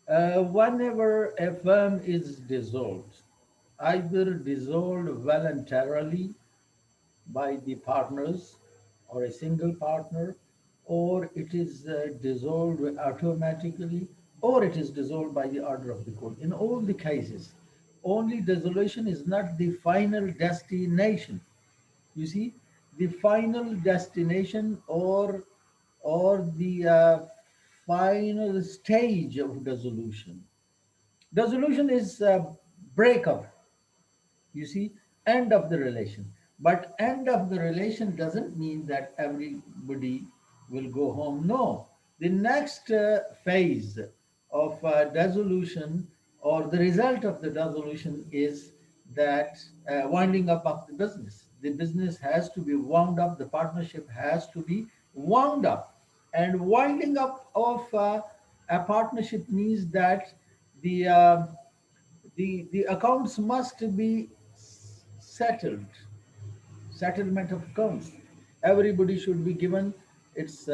Whenever a firm is dissolved, either dissolved voluntarily by the partners or a single partner, or it is dissolved automatically, or it is dissolved by the order of the court. In all the cases, only dissolution is not the final destination. You see, the final destination or the final stage of dissolution. Dissolution is breakup, you see, end of the relation. But end of the relation doesn't mean that everybody will go home. No, the next phase of dissolution, or the result of the dissolution, is that winding up of the business. The business has to be wound up, the partnership has to be wound up. And winding up of a partnership means that the the accounts must be settled. Settlement of accounts, everybody should be given its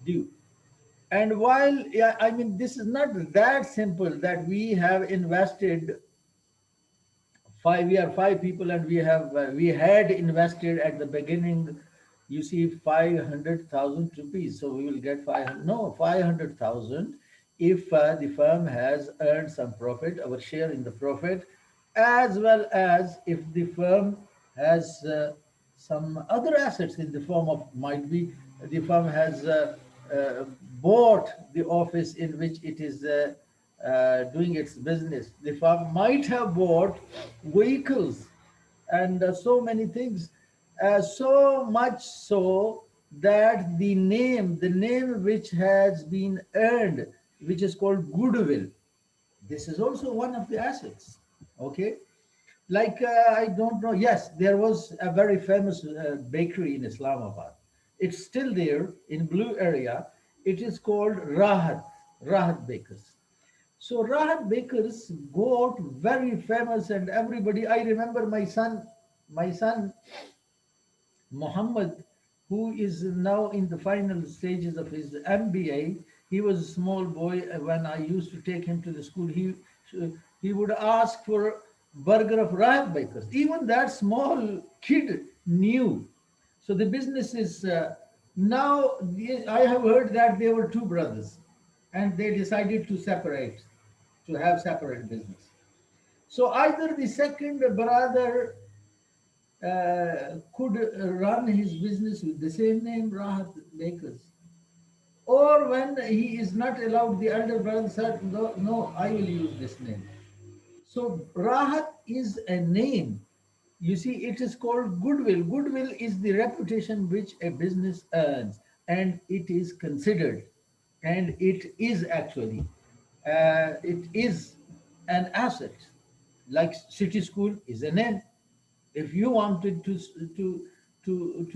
due. And while, yeah, I mean, this is not that simple that we have invested five, we are five people, and we had invested at the beginning, you see, 500,000 rupees, so we will get 500, no, 500,000. If the firm has earned some profit, our share in the profit, as well as if the firm has some other assets in the form of, might be the firm has uh, bought the office in which it is doing its business. The firm might have bought vehicles and so many things, so much so that the name which has been earned, which is called goodwill, this is also one of the assets. Okay, like I don't know. Yes, there was a very famous bakery in Islamabad. It's still there in Blue area. It is called Rahat Bakers. So Rahat Bakers got very famous, and everybody. I remember my son Muhammad, who is now in the final stages of his MBA. He was a small boy when I used to take him to the school. He would ask for burger of Rahat Bakers. Even that small kid knew. So the business is now. I have heard that they were two brothers, and they decided to separate, to have separate business. So either the second brother could run his business with the same name, Rahat Bakers. Or when he is not allowed, the elder brother said, no, no, I will use this name. So Rahat is a name. You see, it is called goodwill. Goodwill is the reputation which a business earns, and it is considered, and it is actually, it is an asset. Like city school is a name. If you wanted to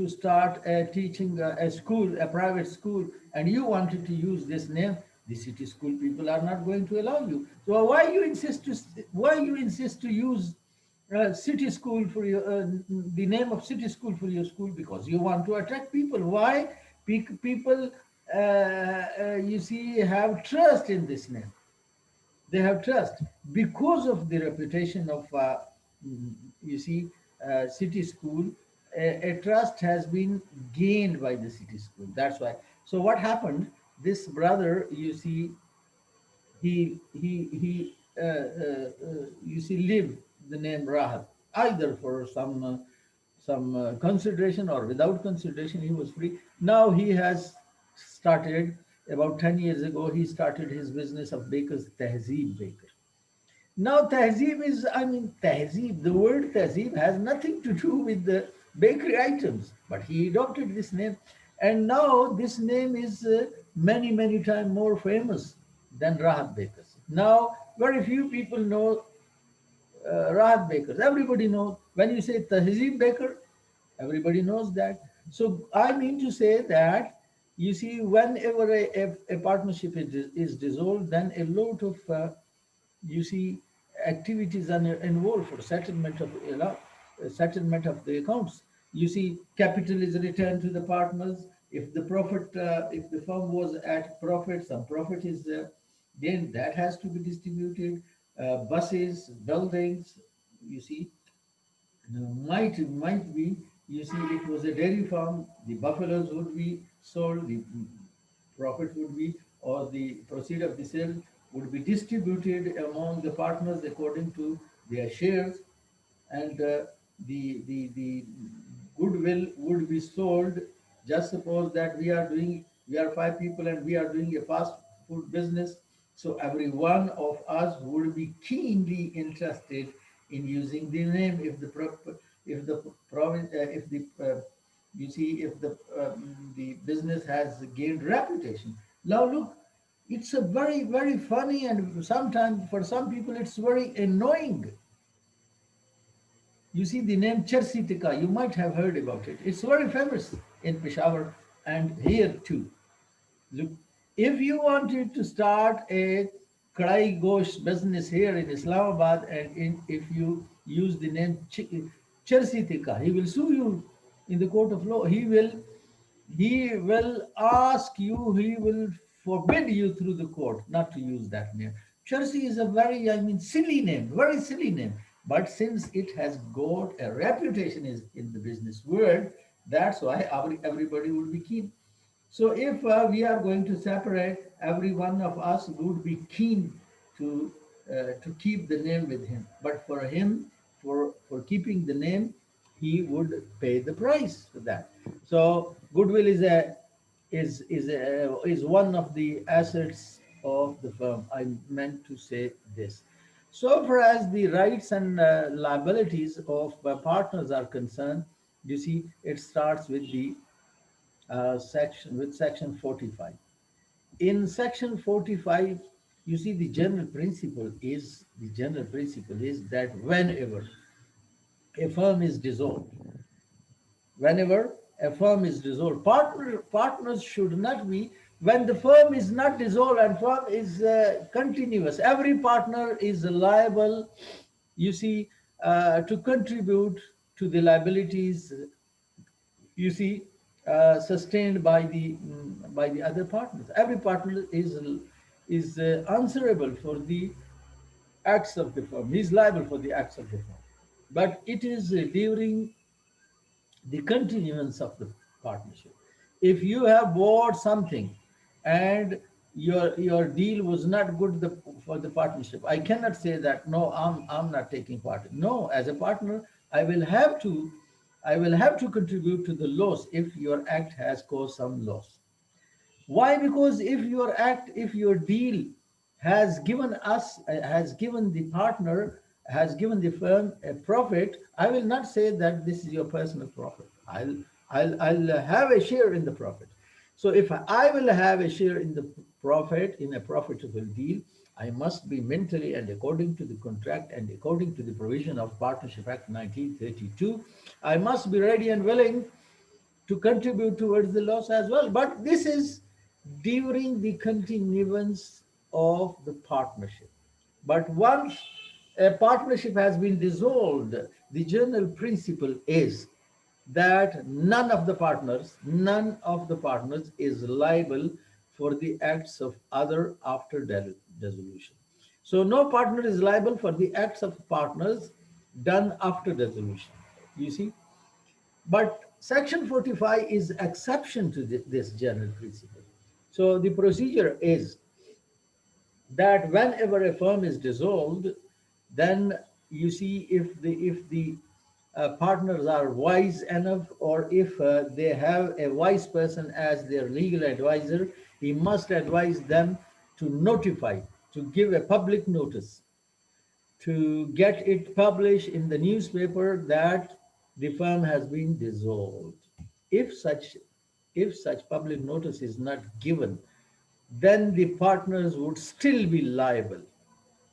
start teaching a school, a private school, and you wanted to use this name, the city school people are not going to allow you. So why you insist to use city school for your the name of city school for your school? Because you want to attract people. Why? People, you see, have trust in this name. They have trust because of the reputation of, you see, city school. A trust has been gained by the city school. That's why. So what happened? This brother, you see, you see, lived the name Rahat, either for some consideration or without consideration. He was free. Now he has started, about 10 years ago, he started his business of bakers, Tehzeeb Baker. Now, Tehzeeb is, I mean, Tehzeeb, the word Tehzeeb has nothing to do with the bakery items, but he adopted this name. And now this name is many, many times more famous than Rahat Bakers. Now, very few people know Rahat Bakers. Everybody knows. When you say Tehzeeb Baker, everybody knows that. So I mean to say that, you see, whenever a partnership is dissolved, then a lot of you see, activities are involved for settlement of, settlement of the accounts. You see, capital is returned to the partners. If the profit, if the firm was at profit, some profit is then that has to be distributed. Buses, buildings, you see, might be, you see, it was a dairy farm, the buffaloes would be sold, the profit would be, or the proceed of the sale would be distributed among the partners according to their shares, and the goodwill would be sold. Just suppose that we are five people and we are doing a fast food business, so every one of us would be keenly interested in using the name if the province if the you see if the business has gained reputation. Now look, it's a very funny, and sometimes for some people it's very annoying. You see the name Chersi Tikka, you might have heard about it. It's very famous in Peshawar and here too. Look, if you wanted to start a Kadai Ghosh business here in Islamabad, and if you use the name Chersi Tikka, he will sue you in the court of law. He will ask you, he will forbid you through the court not to use that name. Chersi is a very, I mean, silly name, very silly name. But since it has got a reputation is in the business world, that's why everybody would be keen. So if we are going to separate, every one of us would be keen to keep the name with him. But for him, for keeping the name, he would pay the price for that. So goodwill is one of the assets of the firm. I meant to say this. So far as the rights and liabilities of partners are concerned, you see, it starts with section 45. In section 45, you see the general principle is that a firm is dissolved, whenever a firm is dissolved, partners should not be, when the firm is not dissolved and firm is continuous, every partner is liable, you see, to contribute to the liabilities, you see, sustained by the other partners. Every partner is answerable for the acts of the firm. He is liable for the acts of the firm. But it is during the continuance of the partnership. If you have bought something and your deal was not good for the partnership, I cannot say that no, I'm not taking part. No, as a partner, I will have to I will have to contribute to the loss if your act has caused some loss. Why? Because if your deal has given the partner, has given the firm a profit, I will not say that this is your personal profit. I'll have a share in the profit. So if I will have a share in the profit in a profitable deal, I must be mentally and according to the contract and according to the provision of Partnership Act 1932, I must be ready and willing to contribute towards the loss as well. But this is during the continuance of the partnership. But once a partnership has been dissolved, the general principle is that none of the partners is liable for the acts of other after dissolution. So no partner is liable for the acts of partners done after dissolution. You see, but Section 45 is exception to this general principle. So the procedure is that whenever a firm is dissolved, then you see if the partners are wise enough, or if they have a wise person as their legal advisor, he must advise them to notify, to give a public notice, to get it published in the newspaper that the firm has been dissolved. If such if such public notice is not given, then the partners would still be liable,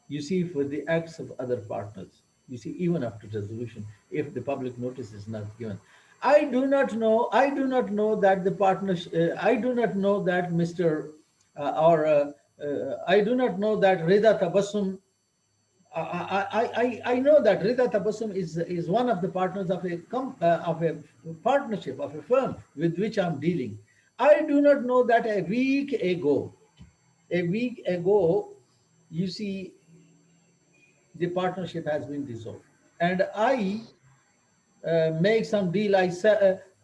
you see, for the acts of other partners. You see, even after dissolution, if the public notice is not given. I do not know that the partners, I do not know that Mr. Or I do not know that Rida Tabassum, I know that Rida Tabassum is one of the partners of a partnership of a firm with which I'm dealing. I do not know that a week ago, you see, the partnership has been dissolved. And I make some deal.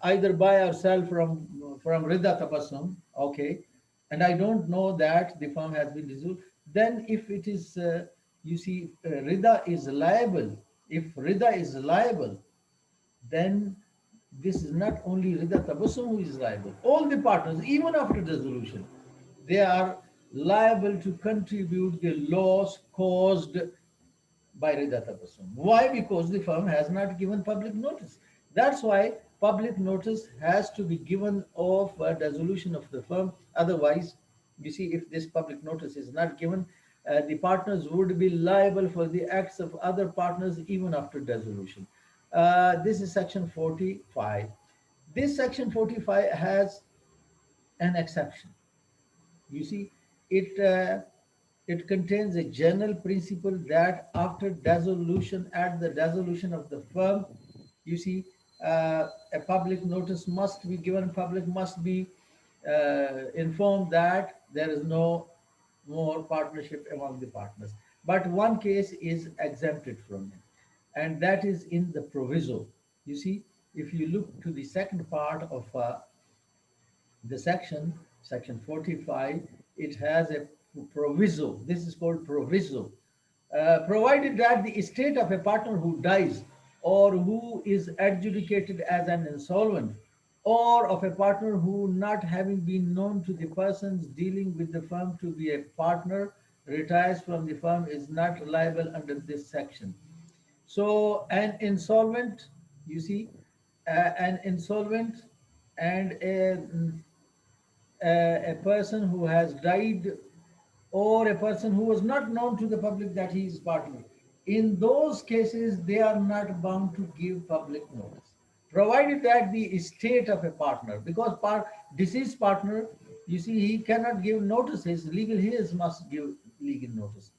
Either buy or sell from Rida Tabassum, okay, and I don't know that the firm has been dissolved. Then, if it is, Rida is liable. If Rida is liable, then this is not only Rida Tabassum who is liable. All the partners, even after dissolution, they are liable to contribute the loss caused by Rida Tabassum. Why? Because the firm has not given public notice. That's why public notice has to be given of dissolution of the firm. Otherwise, you see, if this public notice is not given, the partners would be liable for the acts of other partners even after dissolution. This is section 45. This section 45 has an exception. You see, it contains a general principle that after dissolution, at the dissolution of the firm, you see, a public notice must be given. Public must be informed that there is no more partnership among the partners. But one case is exempted from it, and that is in the proviso. You see, if you look to the second part of the section 45, it has a proviso. This is called proviso. Provided that the estate of a partner who dies or who is adjudicated as an insolvent, or of a partner who, not having been known to the persons dealing with the firm to be a partner, retires from the firm, is not liable under this section. So an insolvent, you see, an insolvent and a person who has died, or a person who was not known to the public that he is partner. In those cases, they are not bound to give public notice, provided that the estate of a partner, because deceased partner, you see, he cannot give notice. His legal heirs must give legal notice.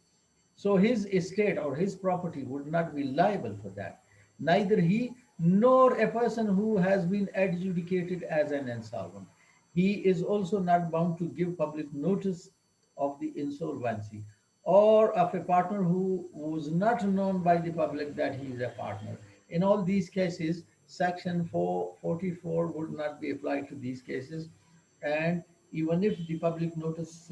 So his estate or his property would not be liable for that. Neither he nor a person who has been adjudicated as an insolvent. He is also not bound to give public notice of the insolvency, or of a partner who was not known by the public that he is a partner. In all these cases, Section 444 would not be applied to these cases, and even if the public notice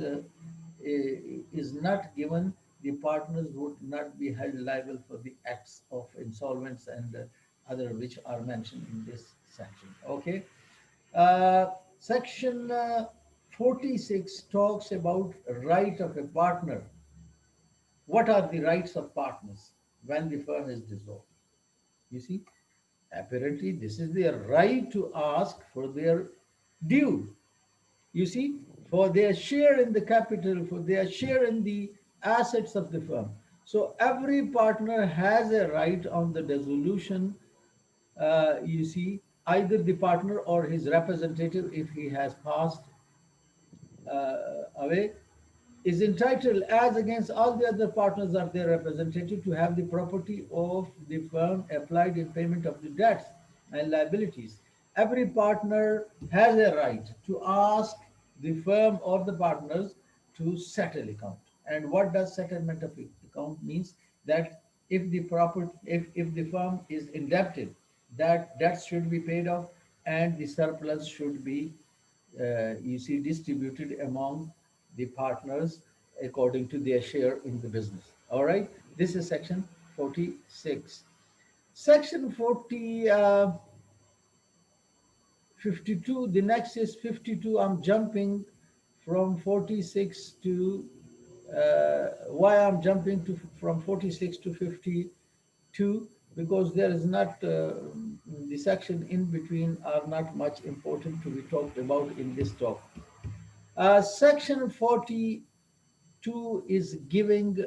is not given, the partners would not be held liable for the acts of insolvents and other which are mentioned in this section. Okay. Uh, Section 46 talks about right of a partner. What are the rights of partners when the firm is dissolved? You see, apparently this is their right to ask for their due. You see, for their share in the capital, for their share in the assets of the firm. So every partner has a right on the dissolution, you see, either the partner or his representative, if he has passed away, is entitled, as against all the other partners of their representative, to have the property of the firm applied in payment of the debts and liabilities. Every partner has a right to ask the firm or the partners to settle account. And what does settlement of account means? That if the property, if the firm is indebted, that debts should be paid off and the surplus should be, you see, distributed among the partners according to their share in the business. All right, this is section 46. Section 52, the next is 52. I'm jumping from 46 to, why I'm jumping to from 46 to 52, because there is not, the section in between are not much important to be talked about in this talk. Section 42 is giving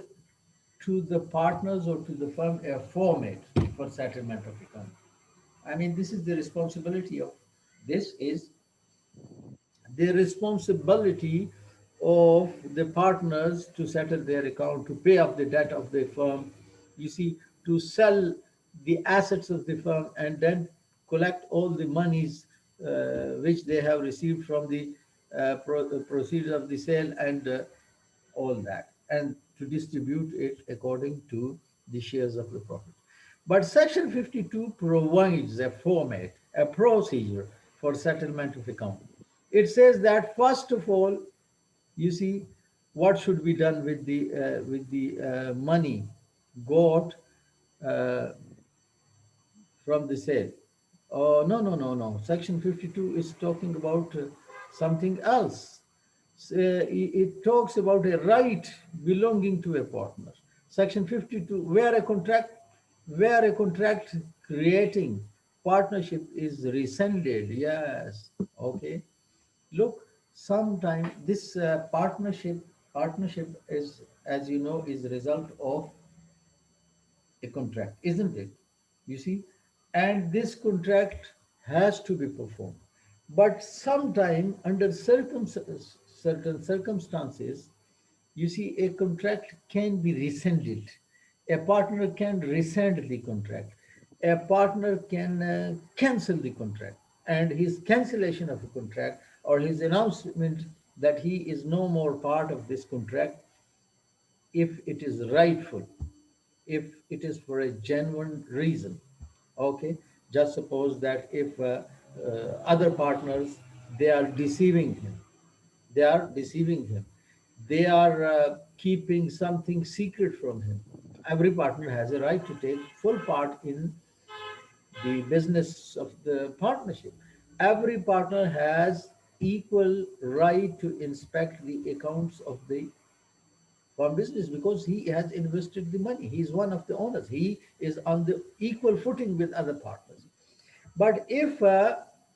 to the partners or to the firm a format for settlement of account. I mean, this is the responsibility of, this is the responsibility of the partners to settle their account, to pay off the debt of the firm, you see, to sell the assets of the firm, and then collect all the monies which they have received from the proceeds of the sale, and all that. and to distribute it according to the shares of the profit. But Section 52 provides a format, a procedure for settlement of account. It says that first of all, you see, what should be done with the money got uh, from the sale. Oh, no, no, no, no. Section 52 is talking about something else. It talks about a right belonging to a partner. Section 52, where a contract creating partnership is rescinded. Yes, okay. Look, sometime this partnership is, as you know, is a result of a contract, isn't it? You see, and this contract has to be performed. But sometime under certain circumstances, you see, a contract can be rescinded. A partner can rescind the contract. A partner can cancel the contract. And his cancellation of a contract or his announcement that he is no more part of this contract, if it is rightful, if it is for a genuine reason. Okay, just suppose that if other partners, they are deceiving him, they are deceiving him, they are keeping something secret from him. Every partner has a right to take full part in the business of the partnership. Every partner has equal right to inspect the accounts of the for business because he has invested the money. He is one of the owners. He is on the equal footing with other partners. But if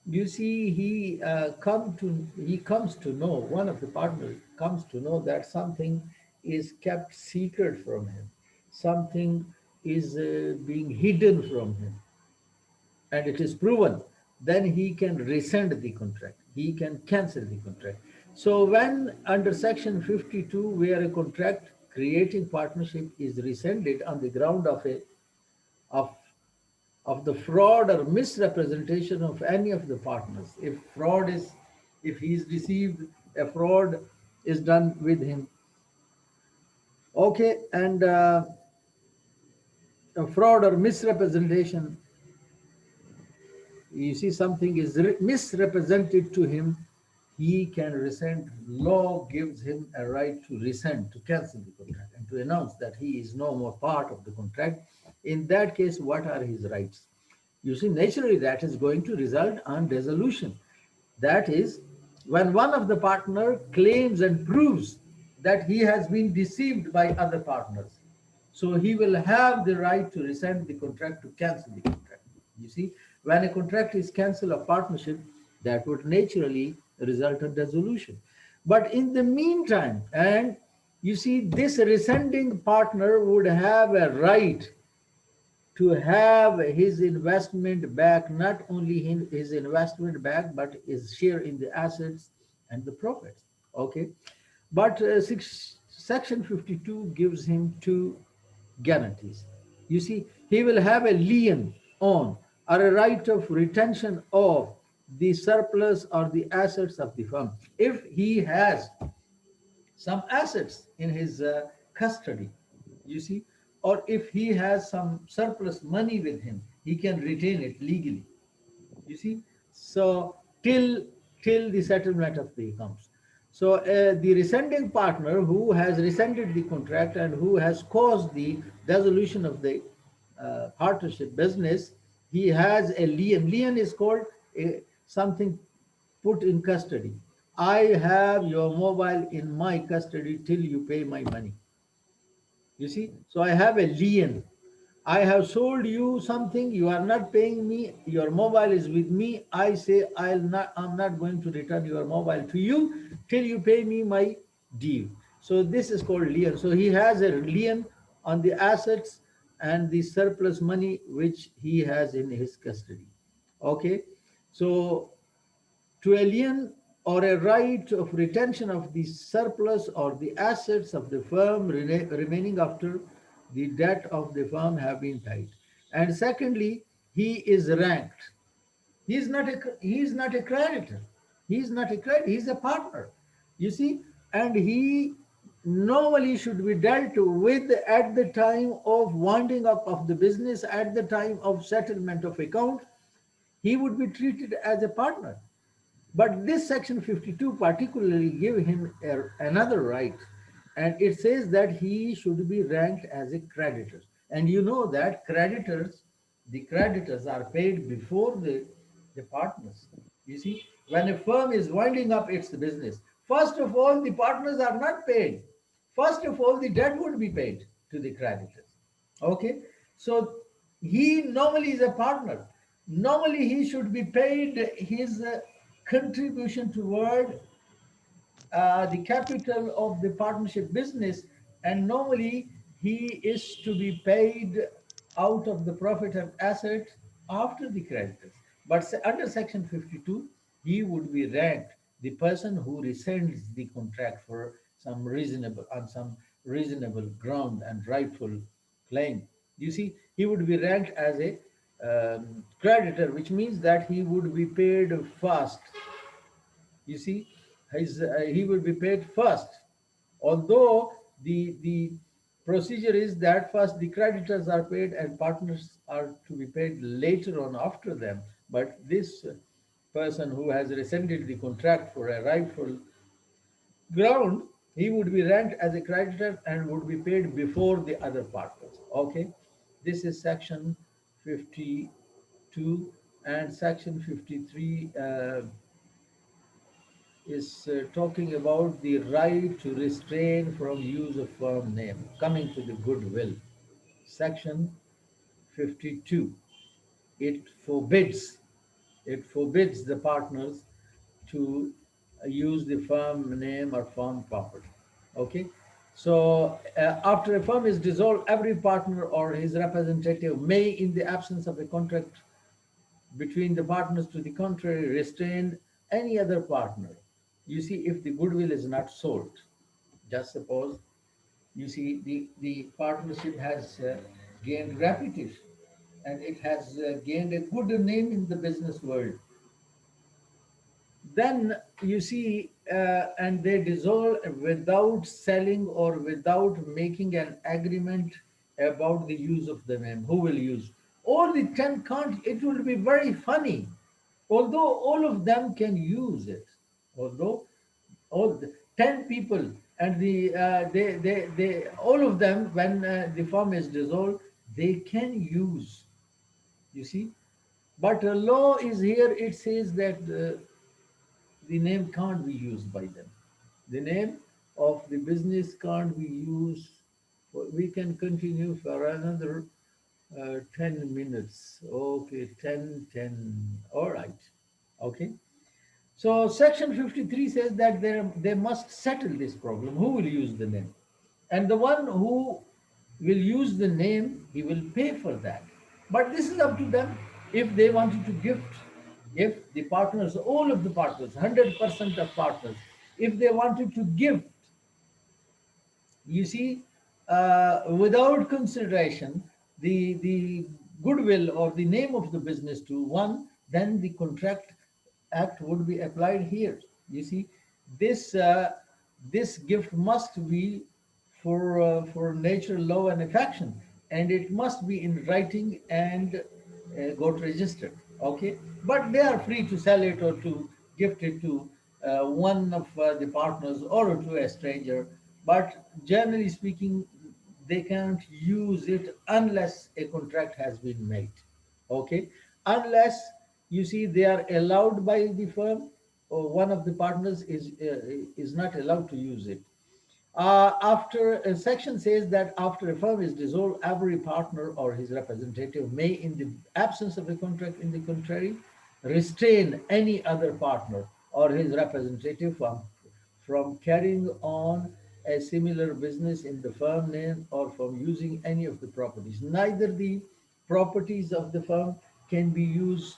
you see he comes to know, one of the partners comes to know that something is kept secret from him, something is being hidden from him, and it is proven, then he can rescind the contract. He can cancel the contract. So when under Section 52, where a contract creating partnership is rescinded on the ground of of the fraud or misrepresentation of any of the partners, if he is deceived, a fraud is done with him. Okay, and a fraud or misrepresentation, you see something is misrepresented to him, he can rescind. Law gives him a right to rescind, to cancel the contract, and to announce that he is no more part of the contract. In that case, what are his rights? You see, naturally, that is going to result on dissolution. That is, when one of the partner claims and proves that he has been deceived by other partners, so he will have the right to rescind the contract, to cancel the contract. You see, when a contract is cancelled of partnership, that would naturally result in dissolution. But in the meantime, and you see, this rescinding partner would have a right to have his investment back, not only his investment back, but his share in the assets and the profits. Okay, but Section 52 gives him two guarantees. You see, he will have a lien on or a right of retention of the surplus or the assets of the firm. If he has some assets in his custody, you see, or if he has some surplus money with him, he can retain it legally, you see. So till the settlement of the accounts. So the rescinding partner who has rescinded the contract and who has caused the dissolution of the partnership business, he has a lien. Lien is called something put in custody. I have your mobile in my custody till you pay my money. You see, so I have a lien. I have sold you something, you are not paying me, your mobile is with me. I say I'm not going to return your mobile to you till you pay me my due. So this is called lien. So he has a lien on the assets and the surplus money which he has in his custody. Okay. So to alien or a right of retention of the surplus or the assets of the firm remaining after the debt of the firm have been paid. And secondly, he is ranked. He is not a creditor. He is not a creditor. He is a partner. You see, and he normally should be dealt with at the time of winding up of the business, at the time of settlement of account, he would be treated as a partner. But this section 52 particularly give him another right, and it says that he should be ranked as a creditor. And you know that the creditors are paid before the partners. You see, when a firm is winding up its business, first of all, the partners are not paid. First of all, the debt would be paid to the creditors. Okay, so he normally is a partner. Normally, he should be paid his contribution toward the capital of the partnership business, and normally he is to be paid out of the profit and asset after the creditors. But under Section 52, he would be ranked the person who rescinds the contract for some reasonable ground and rightful claim. You see, he would be ranked as a creditor, which means that he would be paid first. You see, he will be paid first. Although the procedure is that first the creditors are paid and partners are to be paid later on after them. But this person who has rescinded the contract for a rightful ground, he would be ranked as a creditor and would be paid before the other partners. Okay, this is section 52, and section 53 is talking about the right to restrain from use of firm name. Coming to the goodwill, section 52, it forbids the partners to use the firm name or firm property. Okay, so after a firm is dissolved, every partner or his representative may, in the absence of a contract between the partners to the contrary, restrain any other partner. You see, if the goodwill is not sold, just suppose, you see, the partnership has gained reputation and it has gained a good name in the business world. Then you see, and they dissolve without selling or without making an agreement about the use of the name. Who will use? All the 10 can't. It will be very funny. Although all of them can use it, although all the 10 people and all of them, when the firm is dissolved, they can use, you see. But a law is here, it says that the name can't be used by them. The name of the business can't be used. We can continue for another 10 minutes. Okay, 10, 10. All right. Okay. So section 53 says that they must settle this problem. Who will use the name? And the one who will use the name, he will pay for that. But this is up to them. If they wanted to gift, if the partners, all of the partners, 100% of partners, if they wanted to gift, you see, without consideration, the goodwill or the name of the business to one, then the contract act would be applied here. You see, this this gift must be for nature, law, and affection, and it must be in writing and got registered. Okay, but they are free to sell it or to gift it to one of the partners or to a stranger. But generally speaking, they can't use it unless a contract has been made. Okay, unless, you see, they are allowed by the firm, or one of the partners is not allowed to use it. After a section says that after a firm is dissolved, every partner or his representative may, in the absence of a contract in the contrary, restrain any other partner or his representative from carrying on a similar business in the firm name or from using any of the properties. Neither the properties of the firm can be used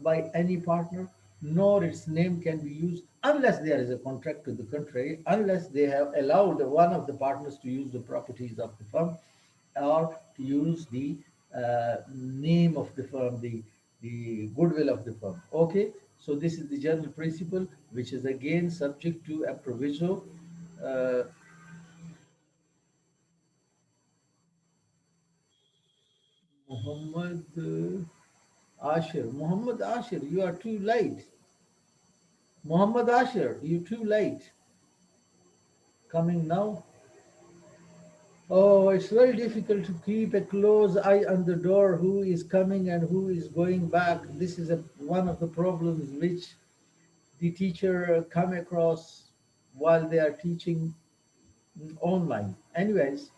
by any partner, nor its name can be used unless there is a contract to the contrary, unless they have allowed one of the partners to use the properties of the firm or to use the name of the firm, the goodwill of the firm. Okay, so this is the general principle, which is again subject to a proviso uh, Muhammad Ashir. Muhammad Ashir, you are too late. Muhammad Ashir, you too late. Coming now. Oh, it's very difficult to keep a close eye on the door, who is coming and who is going back. This is one of the problems which the teacher come across while they are teaching online. Anyways,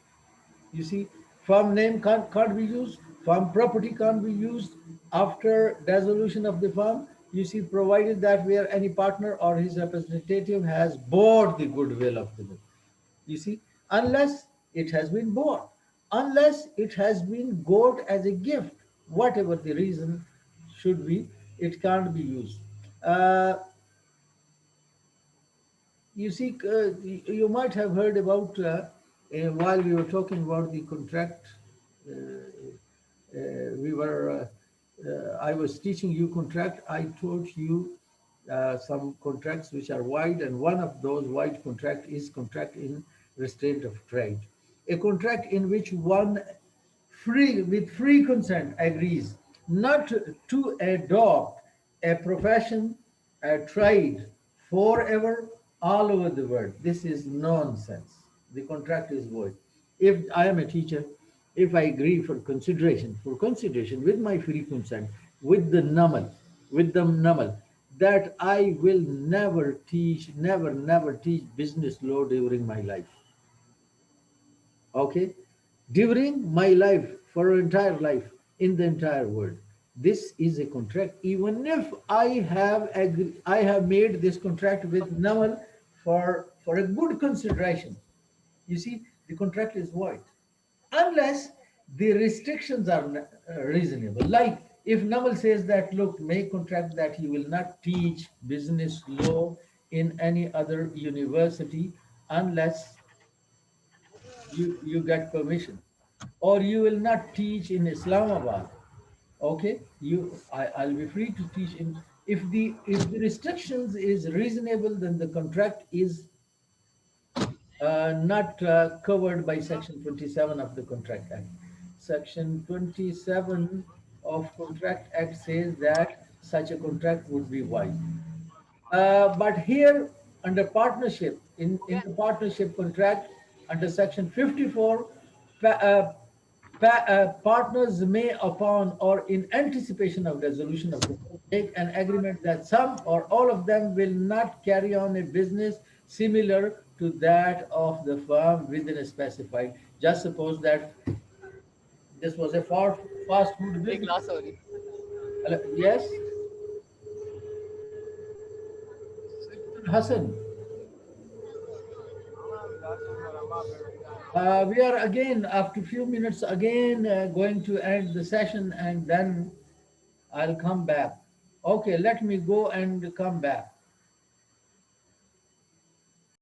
you see, firm name can't be used, firm property can't be used after dissolution of the firm. You see, provided that where any partner or his representative has bought the goodwill of the group. You see, unless it has been bought, unless it has been got as a gift, whatever the reason should be, it can't be used. Uh, you see, you might have heard about while we were talking about the contract. Uh, we were. I was teaching you contract. I taught you some contracts which are wide, and one of those wide contract is contract in restraint of trade. A contract in which one free with free consent agrees not to adopt a profession, a trade forever all over the world. This is nonsense. The contract is void. If I am a teacher, if I agree for consideration with my free consent, with the NAMAL, that I will never teach business law during my life. Okay, during my life, for an entire life, in the entire world, this is a contract. Even if I have made this contract with Namal for a good consideration, you see, the contract is void unless the restrictions are reasonable. Like if Namal says that, look, make contract that he will not teach business law in any other university unless you get permission, or you will not teach in Islamabad. Okay, I'll be free to teach in. If the restrictions is reasonable, then the contract is not covered by Section 27 of the Contract Act. Section 27 of Contract Act says that such a contract would be void. But here, under partnership, in the partnership contract, under Section 54, partners may, upon or in anticipation of resolution of the case, make an agreement that some or all of them will not carry on a business similar to that of the firm within a specified. Just suppose that this was a fast food एक business. Last sorry Yes, Hassan. We are again, after a few minutes, again going to end the session, and then I'll come back. Okay, let me go and come back.